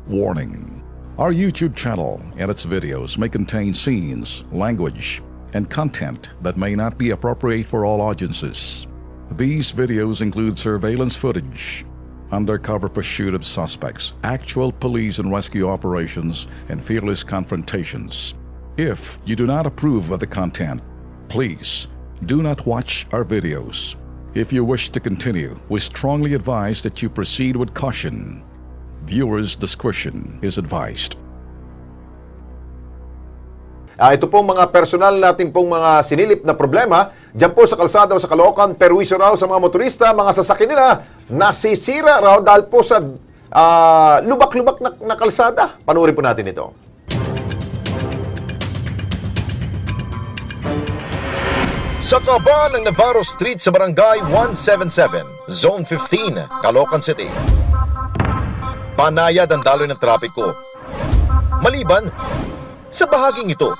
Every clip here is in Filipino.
Warning: our YouTube channel and its videos may contain scenes, language, and content that may not be appropriate for all audiences. These videos include surveillance footage, undercover pursuit of suspects, actual police and rescue operations, and fearless confrontations. If you do not approve of the content, please do not watch our videos. If you wish to continue, we strongly advise that you proceed with caution. Viewers' discretion is advised. Ito pong mga personal natin pong mga sinilip na problema dyan po sa kalsada o sa Caloocan, perwisyo raw sa mga motorista, mga sasakyan nila, nasisira raw dahil po sa lubak-lubak na kalsada. Panuorin po natin ito. Sa kaba ng Navarro Street sa Barangay 177, Zone 15, Caloocan City. Panayad ang daloy ng trapiko. Maliban sa bahaging ito.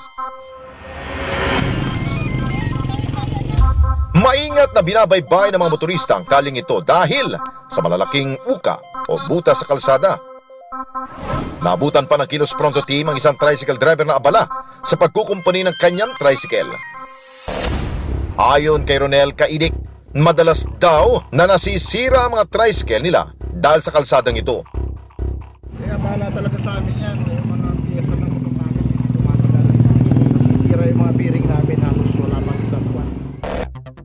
Maingat na binabaybay ng mga motorista ang kaling ito dahil sa malalaking uka o buta sa kalsada. Nabutan pa ng Kilos Pronto Team ang isang tricycle driver na abala sa pagkukumpani ng kanyang tricycle. Ayon kay Ronel Kaidik, madalas daw na nasisira ang mga tricycle nila dahil sa kalsadang ito. Kaya bahala talaga sa amin yan. Yung mga piyesa ng motor namin, hindi tumatagal. Nasisira yung mga bearing namin, halos wala pang isang buwan.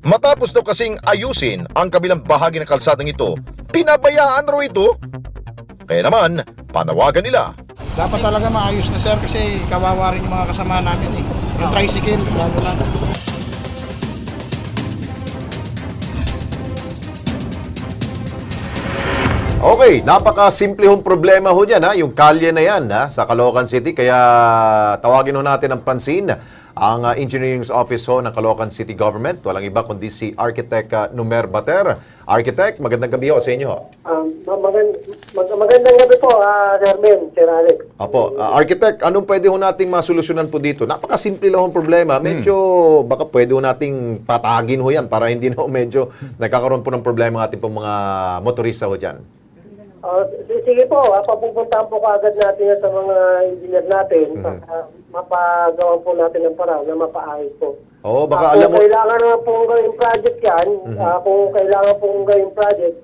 Matapos daw kasing ayusin ang kabilang bahagi ng kalsadang ito, pinabayaan raw ito. Kaya naman, panawagan nila. Dapat talaga maayos na sir kasi kawawa rin yung mga kasama namin eh. Yung tricycle, lalo lang. Okay, napaka-simple hong problema ho dyan, yung kalye na yan sa Caloocan City. Kaya tawagin ho natin ang pansin ang Engineering Office ho ng Caloocan City Government. Walang iba kundi si Architect Numer Bater. Architect, magandang gabi ho sa inyo. Magandang gabi po, Sir Ben, Sir Alex. Apo, Architect, anong pwede ho nating masolusyonan po dito? Napaka-simple lang hong problema. Medyo baka pwede ho nating patagin ho yan para hindi na ho medyo nagkakaroon po ng problema ng ating pong mga motorista ho dyan. Sige po, papupuntahan po kaagad natin yan sa mga engineer natin para mapagawa po natin ng parang na mapaayos po. Oo, baka kung alam mo... kailangan na pong gawing project yan, kung kailangan pong gawing project,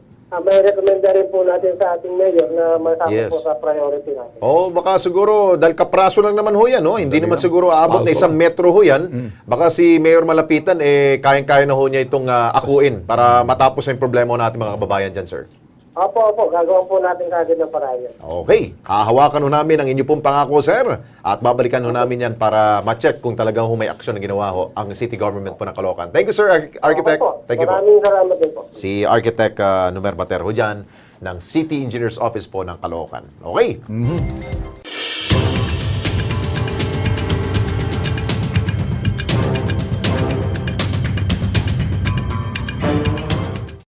may recommend rin po natin sa ating mayor na masama po sa priority natin. Oo, baka siguro, dahil kapraso lang naman ho yan, no? Hindi naman siguro aabot na isang metro ho yan. Baka si Mayor Malapitan, kayang-kaya na ho niya itong akuin para matapos na yung problema natin mga kababayan dyan, sir. Opo, gagawin po natin kagad ng paraan. Okay, hahawakan ho namin ang inyo pong pangako, sir. At babalikan ho namin yan para ma-check kung talagang may aksyon na ginawa ho ang City Government po ng Caloocan. Thank you, sir, Architect. Thank you po. Maraming salamat din po. Si Architect Numer Bater ho dyan ng City Engineers Office po ng Caloocan. Okay?